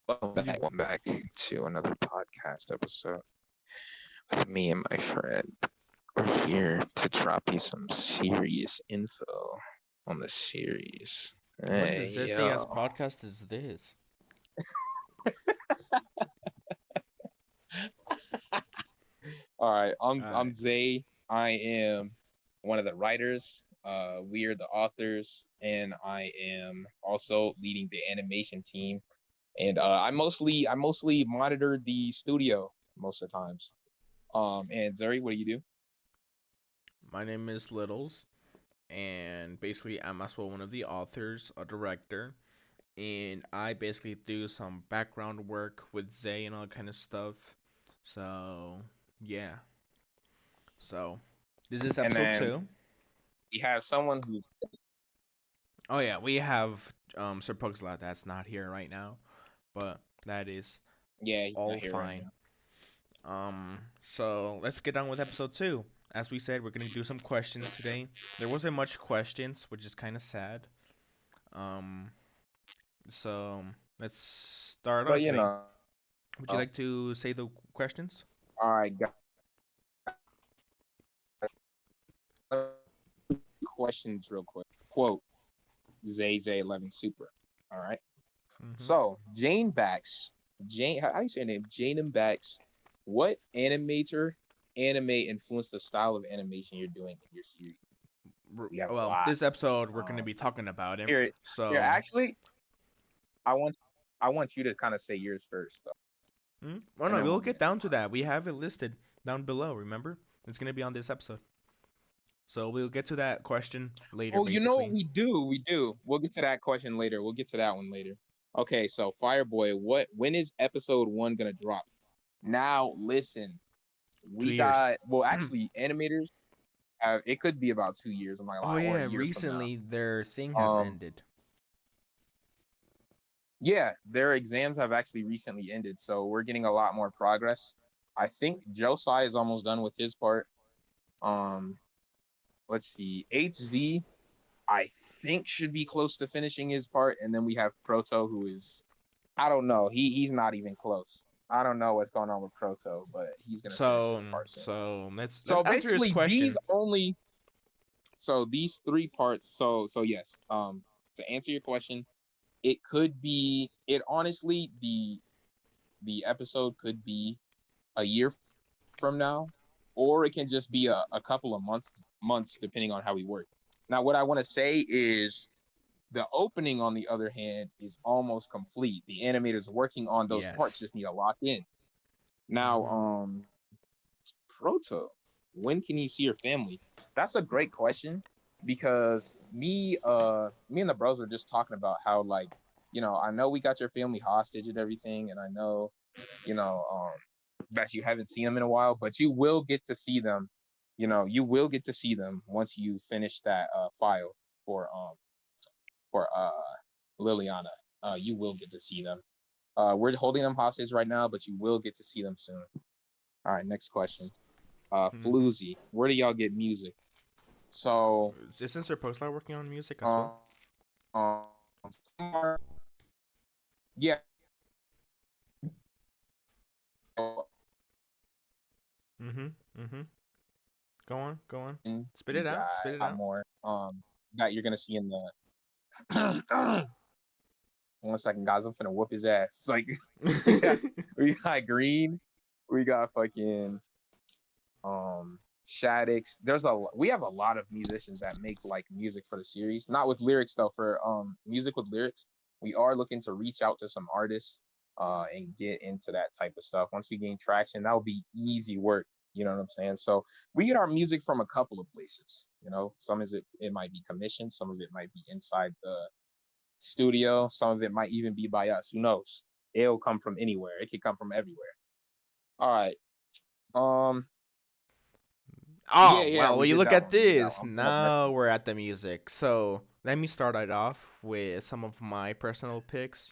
You Welcome back to another podcast episode with me and my friend. We're here to drop you some serious info on the series. what Hey, zesty ass yo. podcast is this? All right, I'm Alright. Zay. I am one of the writers. We are the authors, and I am also leading the animation team. And I mostly monitor the studio most of the times. And Zuri, what do you do? My name is Littles, and basically I'm as well one of the authors, a director, and I basically do some background work with Zay and all that kind of stuff. So yeah. So this is And episode then 2. we have someone who's Oh yeah, we have Sir Pugslot that's not here right now, but that is yeah, he's not all here right fine. now. So let's get on with episode 2. As we said, we're gonna do some questions today. There wasn't much questions, which is kind of sad. Um, so let's start But off, you Zay. know, Would you like to say the questions? all right, got questions real quick. Quote ZZ11 Super. All right. Mm-hmm. So Jane Backs, Jane, how do you say her name? Jane and Backs. What anime influenced the style of animation you're doing in your series? We have a Well, lot. this episode we're gonna Um, be talking about it. here, here. So, Actually, I want, I want you to kind of say yours first, though, well, and no, then we'll we'll get get into down to that. We have it listed down below. Remember, it's gonna be on this episode. So we'll get to that question later, Oh, you know what basically. we do? We do. We'll get to that question later. We'll get to that one later. Okay, so Fireboy, when is episode one gonna drop? Now listen, we 2 years. got actually animators. It could be about 2 years. I'm not gonna Oh lie, or a yeah, year from now. recently their thing has Um, ended. yeah, their exams have actually recently ended, so we're getting a lot more progress. I think Josai is almost done with his part. Um, let's see, HZ I think should be close to finishing his part, and then we have Proto, who is I don't know. He's not even close. I don't know what's going on with Proto, but he's gonna finish So his part soon. so let's So answer his basically, question. these three parts. So yes. To answer your question, it could be it honestly the episode could be a year from now, or it can just be a couple of months depending on how we work. Now, what I want to say is the opening, on the other hand, is almost complete. The animators working on those parts Yes. just need to lock in. Now, Mhm. Proto, when can you see your family? That's a great question because me and the bros were just talking about how like, I know we got your family hostage and everything, and I know, that you haven't seen them in a while, but you will get to see them. You will get to see them once you finish that file for Liliana. You will get to see them. We're holding them hostage right now, but you will get to see them soon. All right, next question. Mhm. Floozy, where do y'all get music? So, Isn't Sir Postlight working on music as well? um, yeah, Mhm. Mhm. Go on. Go on. Spit we it out. Spit it got out. more that you're gonna see in the. 1 second, guys. I'm finna whoop his ass. It's like we got Green, we got fucking Shaddix. We have a lot of musicians that make like music for the series. Not with lyrics though. For music with lyrics, we are looking to reach out to some artists and get into that type of stuff. Once we gain traction, that will be easy work. You know what I'm saying? So we get our music from a couple of places. Some is it might be commissioned, some of it might be inside the studio, some of it might even be by us. Who knows? It'll come from anywhere. It could come from everywhere. All right. Um, yeah, Oh, yeah, well, we when you did look that at one. We did that this, one. I'm pulling up next now one. we're at the music. So let me start it off with some of my personal picks.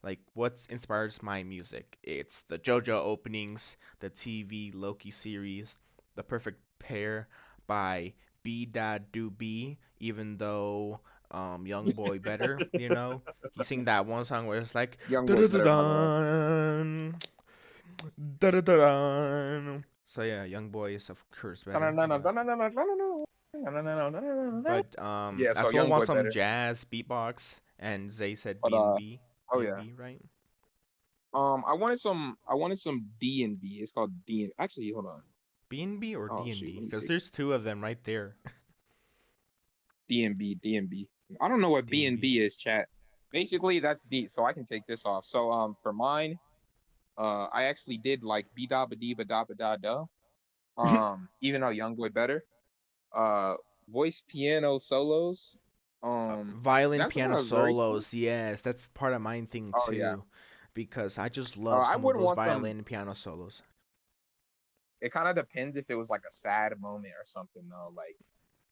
Like what inspires my music. It's the JoJo openings, the TV Loki series, The Perfect Pair by B. Dad Do B, even though Young Boy Better. You know, he sing that one song where it's like Young da boy da da better, my lord. da da da da. So yeah, Young Boy is of course better, but Yeah, so as well young boy want some better. jazz beatbox, and Zay said But oh B and yeah. B, right? I wanted some D and B. It's called D and actually hold on. B and B or Oh D and shoot, B? let me Because fix there's two of them right there. D and B, D and B. I don't know what D B and and B. B is, chat. Basically, that's D. So I can take this off. So for mine, I actually did like B da ba dee ba da ba da da. Even though young boy better. Uh, voice piano solos. Violin That's piano one of very smooth. solos, yes, that's part of my thing Oh yeah. too, because I just love I some of wouldn't those want some. violin and piano solos. It kind of depends if it was like a sad moment or something though, like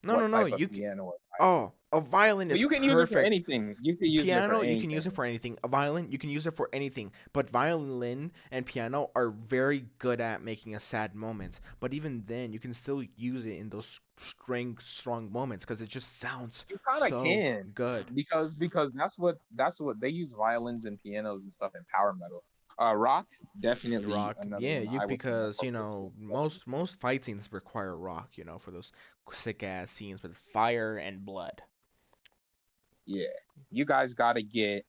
No, no, what no, type of piano or violin. oh, a violin But is you can use it for perfect. anything. You can use it for Piano, you can use it anything. for anything. A violin, you can use it for anything. But violin and piano are very good at making a sad moment. But even then, you can still use it in those strong moments because it just sounds You kind of so can good. because that's what they use violins and pianos and stuff in power metal. Rock definitely Rock, another yeah, one you I would because incorporate too. most fight scenes require rock, for those sick ass scenes with fire and blood. Yeah, you guys gotta get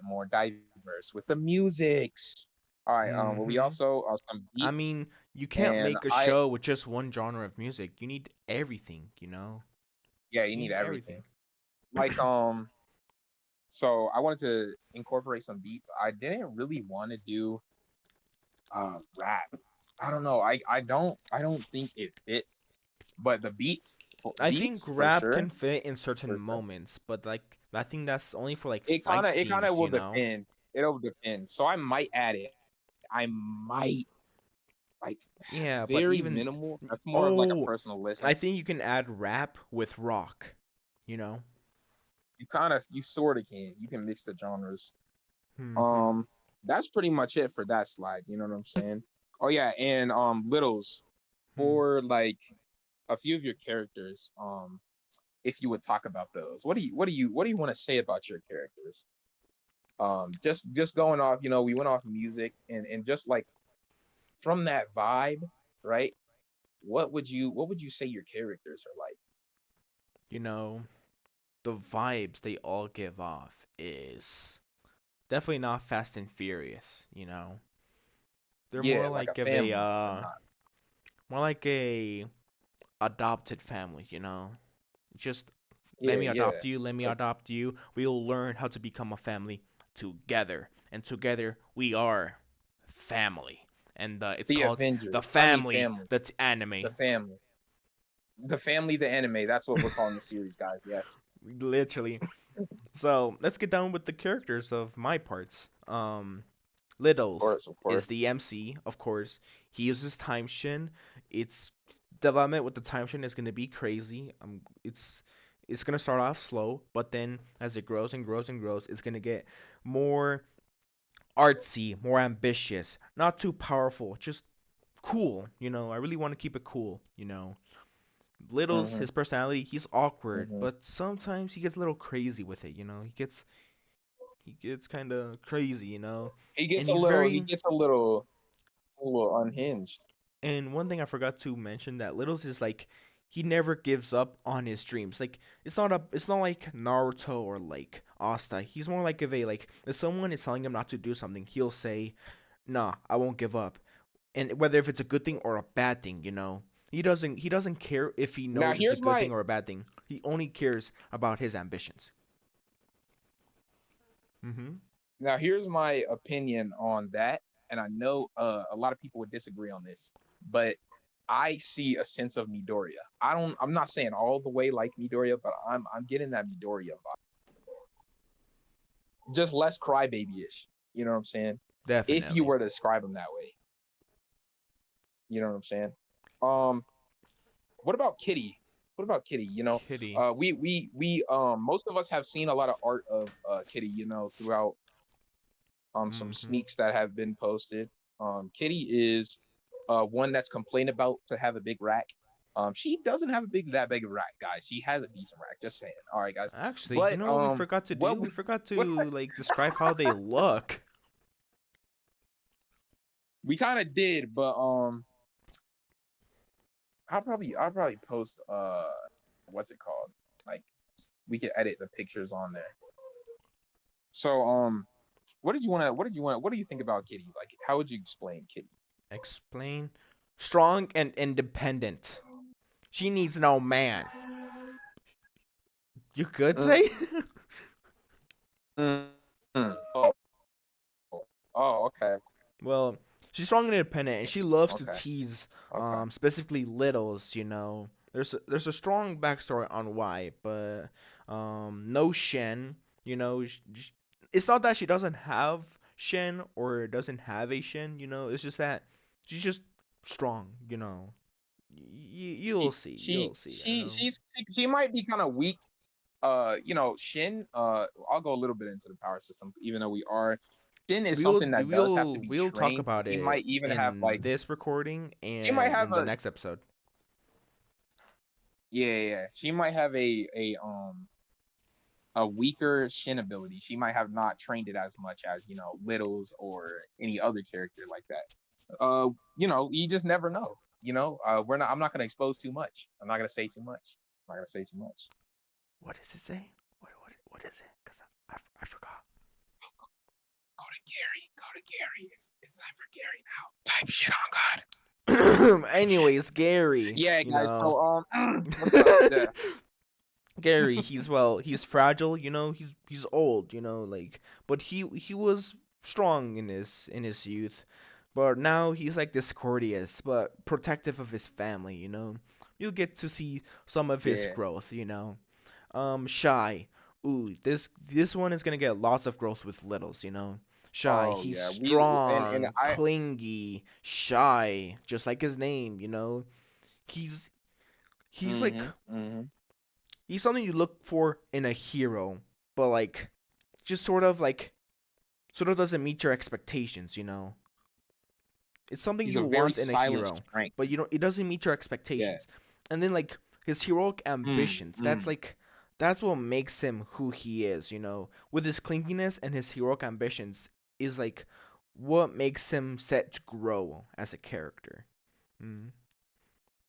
more diverse with the musics. All right, well we Hmm. also some I beats mean, you can't and make a I show with just one genre of music. You need everything. yeah you You need need everything. everything. Like so I wanted to incorporate some beats. I didn't really want to do rap. I don't know. I don't think it fits, but the I think beats for rap sure, can fit in certain for sure. moments, but like I think that's only for like It kind fight of it kind of will scenes. depend. It'll depend. So I might add it. I might like Yeah, but very even minimal. That's more of like a oh, personal listen. I think you can add rap with rock, you know? You sort of can. You can mix the genres. Hmm. Um, that's pretty much it for that slide. You know what I'm saying? Oh yeah, and littles Hmm. for like a few of your characters. If you would talk about those, what do you want to say about your characters? Just going off, we went off music and just like from that vibe, right? What would you say your characters are like? You know, the vibes they all give off is definitely not Fast and Furious. They're more Yeah, like a like of a family, but not. more like a adopted family. Just let Yeah, me yeah. adopt you, let me Like adopt you. We'll learn how to become a family together. And together we are family. And it's the called The Avengers. I mean Family family. That's Anime. The family. The family, the anime. That's what we're calling the series, guys. Yes. Literally. So let's get down with the characters of my parts. Of Littles course, of is course. the MC, of course. He uses time shin. Its development with the time shin is gonna be crazy. It's gonna start off slow, but then as it grows and grows and grows, it's gonna get more artsy, more ambitious, not too powerful, just cool. I really want to keep it cool. Littles, Mm-hmm. his personality, he's awkward, Mm-hmm. but sometimes he gets a little crazy with it. He gets kind of crazy. He And gets a he's little. He very gets a little unhinged. And one thing I forgot to mention that Littles is like he never gives up on his dreams. Like it's not like Naruto or like Asta. He's more like if someone is telling him not to do something, he'll say, "Nah, I won't give up." And whether if it's a good thing or a bad thing. He doesn't care if he Now knows it's a here's good my thing or a bad thing. He only cares about his ambitions. Mhm. now here's my opinion on that, and I know a lot of people would disagree on this, but I see a sense of Midoriya. I'm not saying all the way like Midoriya, but I'm getting that Midoriya vibe. Just less crybaby-ish. You know what I'm saying? If you Definitely. were to describe him that way, you know what I'm saying? Um, what about Kitty? What about Kitty? Kitty. Most of us have seen a lot of art of Kitty, throughout some Mhm. sneaks that have been posted. Kitty is one that's complained about to have a big rack. She doesn't have that big of a rack, guys. She has a decent rack. Just saying. All right, guys. Actually, you But know what we forgot to what do? we We forgot what to like describe how they look. we kind of did, but I'll probably post what's it called? Like we can edit the pictures on there. So what do you think about Kitty? Like how would you explain Kitty? Explain. Strong and independent. She needs no man. You could Mm, say? mm, oh, oh, okay. Well, she's strong and independent, and she loves to Okay. tease, Okay. specifically littles. You know, there's a strong backstory on why, but no Shen. You know, it's not that she doesn't have Shen or doesn't have a Shen. You know, it's just that she's just strong. You know, you'll She see, she you'll see. You she know, she's she might be kind of weak. Shin, I'll go a little bit into the power system, even though Shin is we'll something that does have to be we'll talk trained. about He it might even have in like this recording she might and have in the next episode. yeah, she might have a weaker Shin ability. She might have not trained it as much as, Littles or any other character like that. You just never know. I'm not gonna expose too much. I'm not gonna say too much. I'm not gonna say too much. What does it say? What is it? Cause I forgot. Go to Gary. Go to Gary. It's time for Gary now. Type shit on God. Type shit. Anyways, Gary, Yeah, you guys. know, So what's up? Yeah. Gary, he's fragile, you know, he's old, you know, like, but he was strong in his youth, but now he's like discourteous, but protective of his family, you know. You'll get to see some of his Yeah. growth, you know. Shy. Ooh, this one is gonna get lots of growth with littles, you know. Shy. Oh He's yeah. And strong, I. clingy, shy, just like his name, you know. He's he's like Mhm. Mhm. he's something you look for in a hero, but like just sort of doesn't meet your expectations, you know. It's something He's you a very want in a silent hero, strength. but it doesn't meet your Yeah. expectations. And then like his heroic Mm. ambitions, Mm. that's what makes him who he is, you know. With his clinginess and his heroic ambitions is like what makes him set to grow as a character. Mm.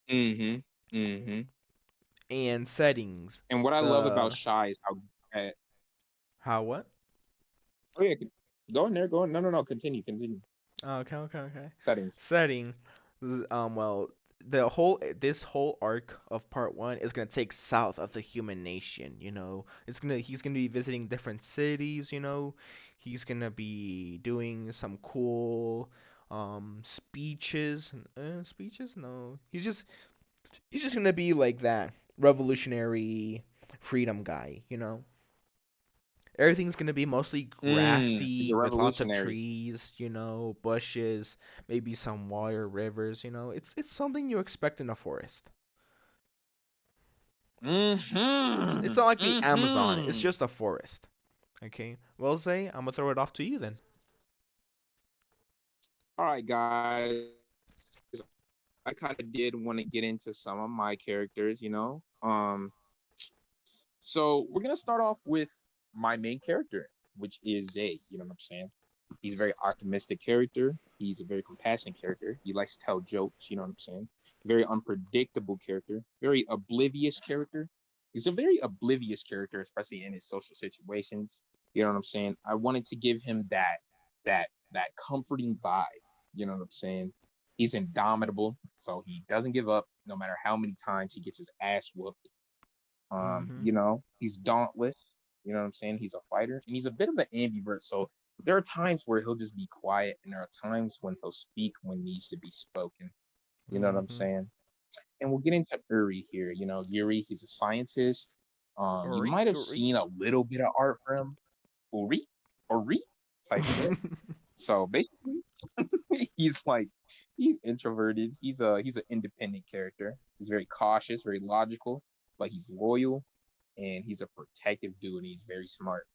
Mhm. Mhm. And settings, And what I love about the Shy is how. how what? Oh yeah. Go in there. Go in. No, no, no. Continue. Continue. Okay. Settings. Setting, well, this whole arc of part one is gonna take south of the human nation. You know, he's gonna be visiting different cities. You know, he's gonna be doing some cool speeches. Speeches? No, he's just gonna be like that revolutionary freedom guy. You know. Everything's gonna be mostly He's grassy a with lots of revolutionary. trees, you know, bushes, maybe some water, rivers, you know. It's something you expect in a forest. It's Mhm. not like the Amazon, it's Mhm. just a forest. Okay. Well, Zay, I'm gonna throw it off to you then. All right, guys. I kind of did want to get into some of my characters. So we're gonna start off with my main character, which is Zay. You know what I'm saying? He's a very optimistic character. He's a very compassionate character. He likes to tell jokes. You know what I'm saying? Very unpredictable character. Very oblivious character. He's a very oblivious character, especially in his social situations. You know what I'm saying? I wanted to give him that comforting vibe. You know what I'm saying? He's indomitable, so he doesn't give up no matter how many times he gets his ass whooped. Mm-hmm. He's dauntless. You know what I'm saying? He's a fighter and he's a bit of an ambivert. So there are times where he'll just be quiet and there are times when he'll speak when needs to be spoken. You know what I'm Mm-hmm. saying? And we'll get into Uri here. Yuri, he's a scientist. You Ori, might have Ori. seen a little bit of art from him. Uri, Uri type shit. So basically, he's like he's introverted. He's an independent character. He's very cautious, very logical, but he's loyal and he's a protective dude and he's very smart.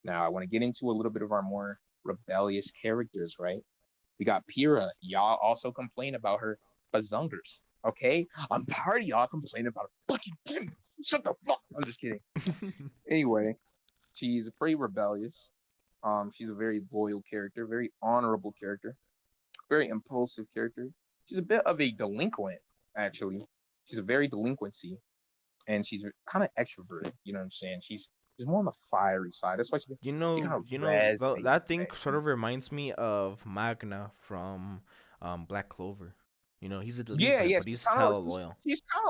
Now I want to get into a little bit of our more rebellious characters, right? We got Pyrrha. Y'all also complain about her bazungers. Okay, I'm tired of y'all complaining about fucking Timbers. Shut the fuck. I'm just kidding. Anyway, she's pretty rebellious. She's a very loyal character, very honorable character, very impulsive character. She's a bit of a delinquent, actually. She's a very delinquency, and she's kind of extroverted. You know what I'm saying? She's more on the fiery side. That's why she kind of resonates That with thing sort me. of reminds me of Magna from Black Clover. He's a Yeah, delinquent, yeah. but he's hella loyal. She's kind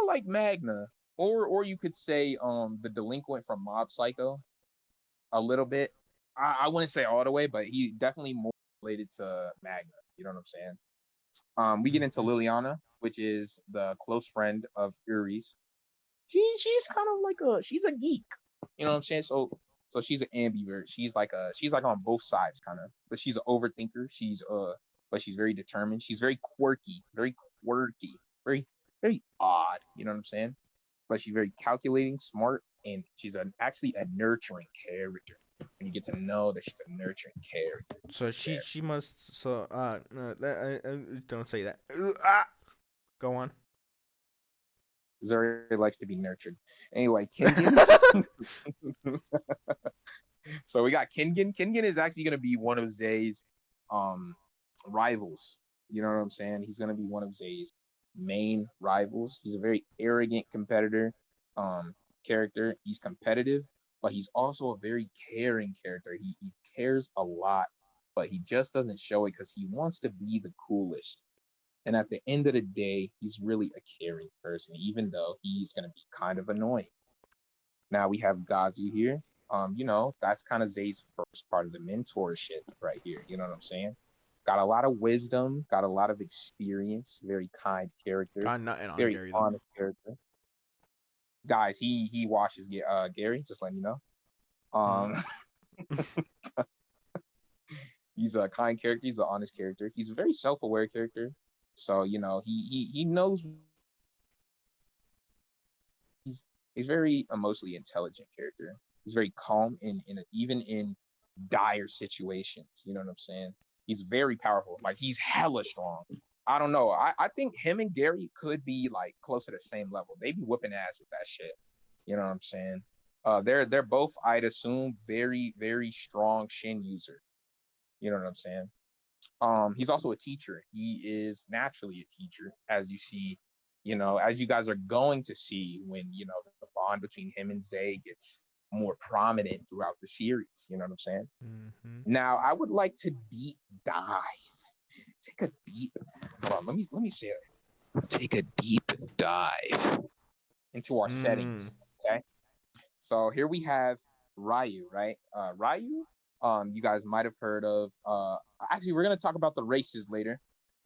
of like Magna, or you could say the delinquent from Mob Psycho a little bit. I wouldn't say all the way, but he definitely more related to Magna. You know what I'm saying? We get into Hmm. Liliana, which is the close friend of Uri's. She's kind of like she's a geek. You know what I'm saying? So she's an ambivert. She's like on both sides kind of, but she's an overthinker. But she's very determined. She's very quirky, very odd. You know what I'm saying? But she's very calculating, smart, and she's actually a nurturing character. And you get to know that she's a nurturing character. So There. she must no, don't say that. Go on. Zuri likes to be nurtured. Anyway, Kengan. So we got Kengan. Kengan is actually going to be one of Zay's um rivals. You know what I'm saying? He's going to be one of Zay's main rivals. He's a very arrogant competitor um character. He's competitive, but he's also a very caring character. He cares a lot, but he just doesn't show it because he wants to be the coolest. And at the end of the day, he's really a caring person, even though he's going to be kind of annoying. Now we have Gazu here. That's kind of Zay's first part of the mentorship right here. You know what I'm saying? Got a lot of wisdom, got a lot of experience, very kind character, Got nothing on very Gary though. honest character. Guys, he washes Gary, just letting you know. Hmm. Um, he's a kind character, he's an honest character. He's a very self-aware character. So, he knows he's a very emotionally intelligent character. He's very calm even in dire situations. You know what I'm saying? He's very powerful. Like he's hella strong. I don't know. I think him and Gary could be like close to the same level. They be whooping ass with that shit. You know what I'm saying? They're both, I'd assume, very very strong Shin user. You know what I'm saying? He's also a teacher. He is naturally a teacher, as you see, as you guys are going to see when, the bond between him and Zay gets more prominent throughout the series. You know what I'm saying? Hmm. Now, I would like to deep dive. Take a deep, hold on, let me say it. Take a deep dive into our Mm. settings. Okay. So here we have Ryu, right? Ryu, you guys might have heard of. Actually, we're gonna talk about the races later,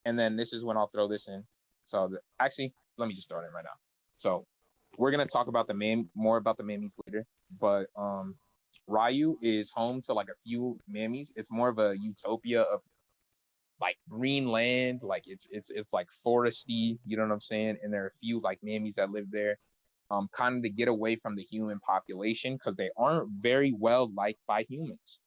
and then this is when I'll throw this in. So actually, let me just start it right now. So we're gonna talk about more about the Mammies later, but Ryu is home to like a few Mammies. It's more of a utopia of like green land, like it's like foresty, you know what I'm saying? And there are a few like Mammies that live there, kind of to get away from the human population because they aren't very well liked by humans.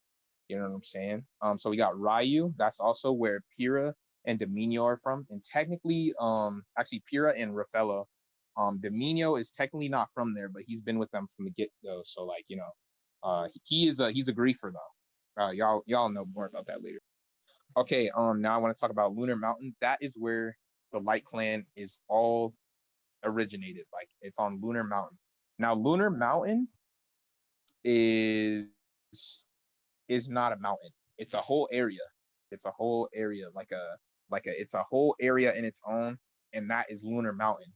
You know what I'm saying? So we got Ryu. That's also where Pyrrha and Dominio are from, and technically, actually Pyrrha and Raffaello. Dominio is technically not from there, but he's been with them from the get go. So like he's a griefer though. Y'all know more about that later. Okay, now I want to talk about Lunar Mountain. That is where the Light Clan is all originated. Like it's on Lunar Mountain. Now Lunar Mountain is is not a mountain. It's a whole area. It's a whole area, it's a whole area in its own, and that is Lunar Mountain.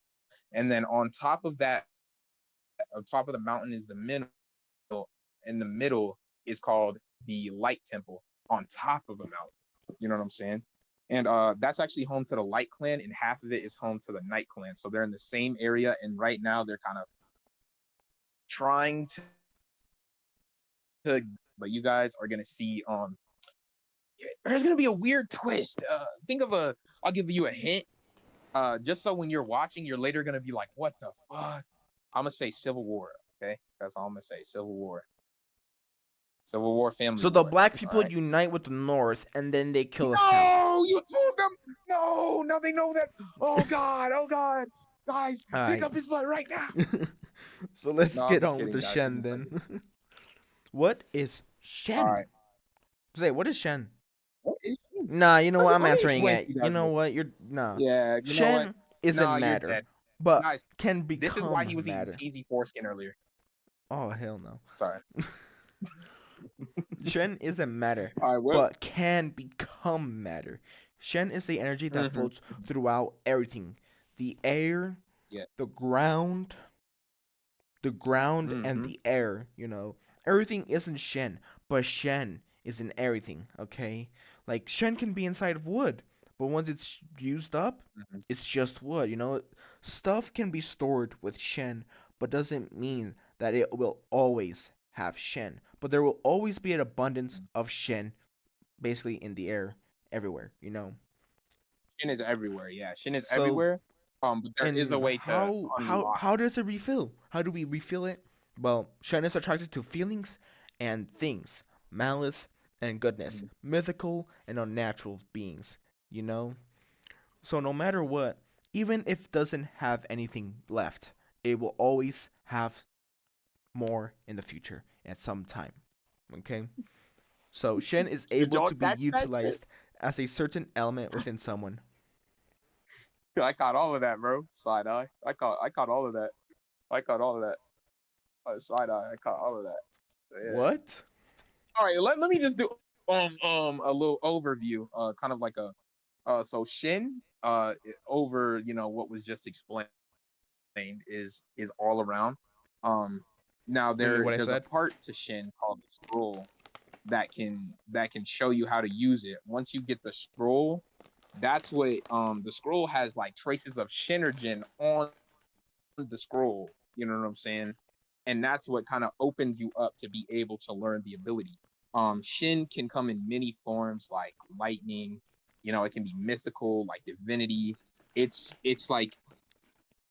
And then on top of the mountain is the middle, and the middle is called the Light Temple on top of a mountain. You know what I'm saying? And that's actually home to the Light Clan, and half of it is home to the Night Clan. So they're in the same area, and right now they're kind of trying to, but you guys are gonna see there's gonna be a weird twist. I'll give you a hint. Just so when you're watching, you're later gonna be like, what the fuck? I'm gonna say Civil War. Okay, that's all I'm gonna say. Civil War. Civil War, Family So the War. black All people right. unite with the North, and then they kill us No, count. No, you told them. No, now they know that. Oh God, oh God, guys, pick Alright. up his butt right now. So let's No, I'm get just on with kidding, the guys. We'll Shen be then. playing. What is All Shen? right. Say, what is Shen? What is she? Nah, you know what? I'm Let me answering explain to it. you You guys know real quick. what? You're nah. Yeah, you know what? Shen isn't Nah, you're matter, dead, but guys. can This is why become he was eating matter. cheesy foreskin earlier. Oh hell no. Sorry. Shen isn't matter, All right. What? but can become matter. Shen is the energy that Mm-hmm. floats throughout everything. The air, Yeah. the ground, and Mm-hmm. the air, Everything isn't Shen, but Shen is in everything, okay? Like Shen can be inside of wood, but once it's used up, Mm-hmm. it's just wood. Stuff can be stored with Shen, but doesn't mean that it will always have Shen. But there will always be an abundance of Shen basically in the air everywhere. Shin is everywhere. Yeah, Shin is So everywhere. But there is a and way to how unlock. how does it refill? How do we refill it? Well, Shen is attracted to feelings and things, malice and goodness, Mhm. mythical and unnatural beings, you know? So no matter what, even if it doesn't have anything left, it will always have more in the future at some time. Okay? So Shen is Did able y'all to be catch that shit? utilized as a certain element within someone. I caught all of that, bro. Side eye. I caught all of that. I caught all of that. Side eye. I caught all of that. Yeah. What? All right. Let me just do a little overview. Kind of like a so Shin over what was just explained is all around. Um, now Meaning what I there's a said? part to Shin called the scroll that can show you how to use it. Once you get the scroll, that's what the scroll has like traces of Shinergen on the scroll. You know what I'm saying? And that's what kind of opens you up to be able to learn the ability. Shin can come in many forms like lightning, it can be mythical, like divinity. It's like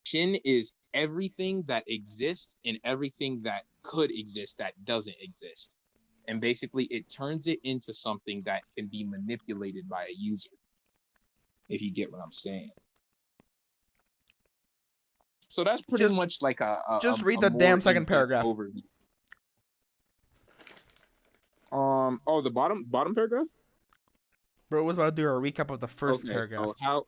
Shin is everything that exists and everything that could exist that doesn't exist. And basically it turns it into something that can be manipulated by a user, if you get what I'm saying. So that's pretty Just much like just read a the more damn second in-depth paragraph. overview. Oh, the bottom paragraph. Bro was about to do a recap of the first Okay, paragraph. so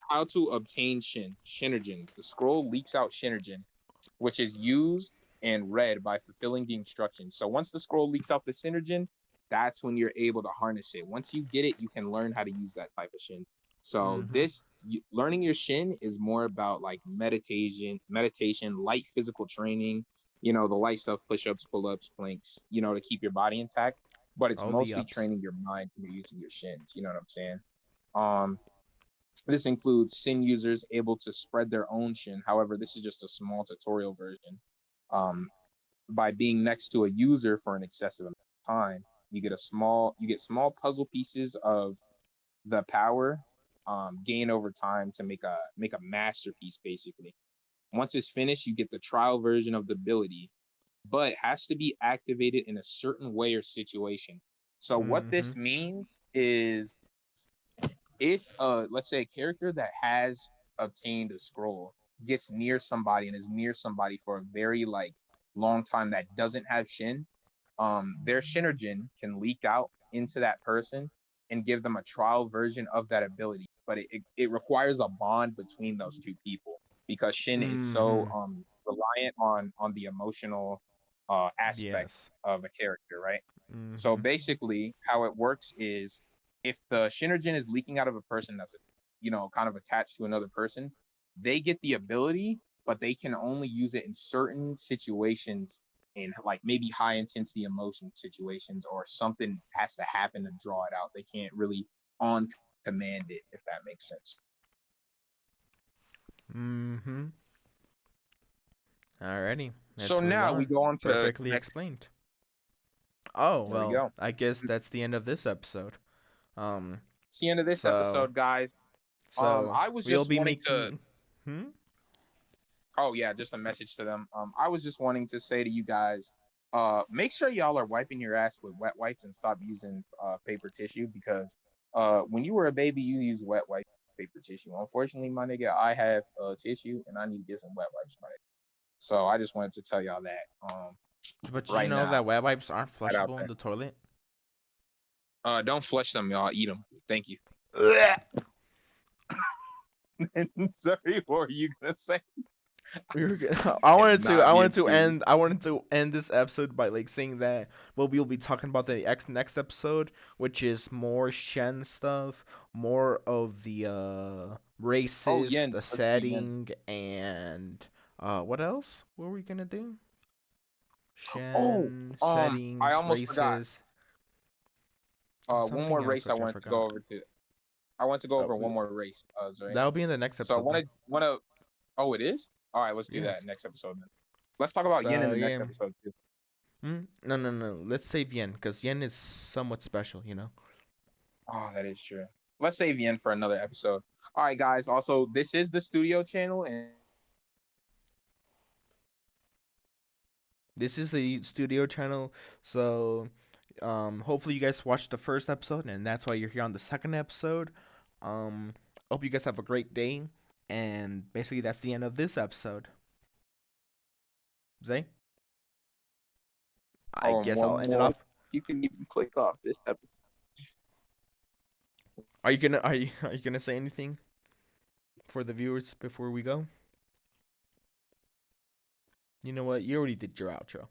how to obtain Shinergen. The scroll leaks out Shinergen, which is used and read by fulfilling the instructions. So once the scroll leaks out the Shinergen, that's when you're able to harness it. Once you get it, you can learn how to use that type of Shin. So Mm-hmm. learning your Shin is more about like meditation, light physical training. The light stuff, push-ups, pull-ups, planks. To keep your body intact. But it's All the mostly ups. training your mind when you're using your Shins. You know what I'm saying? Um, this includes Sin users able to spread their own Shin. However, this is just a small tutorial version. Um, by being next to a user for an excessive amount of time, you get small puzzle pieces of the power gain over time to make a masterpiece basically. Once it's finished, you get the trial version of the ability, but it has to be activated in a certain way or situation. So what Mm-hmm. this means is if let's say a character that has obtained a scroll gets near somebody and is near somebody for a very like long time that doesn't have Shin, their Shinergen can leak out into that person and give them a trial version of that ability. But it requires a bond between those two people because Shin is so Mm-hmm. reliant on the emotional aspect Yes. of a character, right? So Mm-hmm. basically, how it works is if the Shinergen is leaking out of a person that's kind of attached to another person, they get the ability, but they can only use it in certain situations in like maybe high intensity emotion situations or something has to happen to draw it out. They can't really on command it, if that makes sense. Mm-hmm. Alrighty. So Let's move now we on. go on to Perfectly next. explained. Oh, There we well, go. I guess that's the end of this episode. Um, It's the end of this so episode, guys. so I was we'll just be wanting to. making Oh yeah, just a message to them. I was just wanting to say to you guys, make sure y'all are wiping your ass with wet wipes and stop using paper tissue because When you were a baby, you used wet wipe paper tissue. Unfortunately, my nigga, I have tissue and I need to get some wet wipes, my nigga. So I just wanted to tell y'all that But you right know now, that wet wipes aren't right out flushable in there. the toilet. Don't flush them, y'all. Eat them. Thank you. Sorry, what were you gonna say? I wanted to Cannot I be a wanted to serious. end this episode by like saying that we'll be talking about the next episode, which is more Shen stuff, more of the Oh, races, yen. the Let's do yen. setting, and what else? What were we gonna do? Oh, Shen I settings, almost forgot. races, and One something more else race I which I wanted to go forgot. over to. I want to go over We, one more race, Zuri. that'll be in the next So I episode though. want to. Oh, it is. All right, let's do that Yes. next episode then. Let's talk about yen in So the next yeah. episode too. No, no, no. Let's save Yen because Yen is somewhat special, you know. Oh, that is true. Let's save yen for another episode. All right, guys. Also, this is the studio channel, and This is the studio channel, so hopefully you guys watched the first episode, and that's why you're here on the second episode. Hope you guys have a great day, and basically that's the end of this episode. Zay, I guess I'll one end it more. off. You can even click off this episode. Are you gonna say anything for the viewers before we go? You know what? You already did your outro.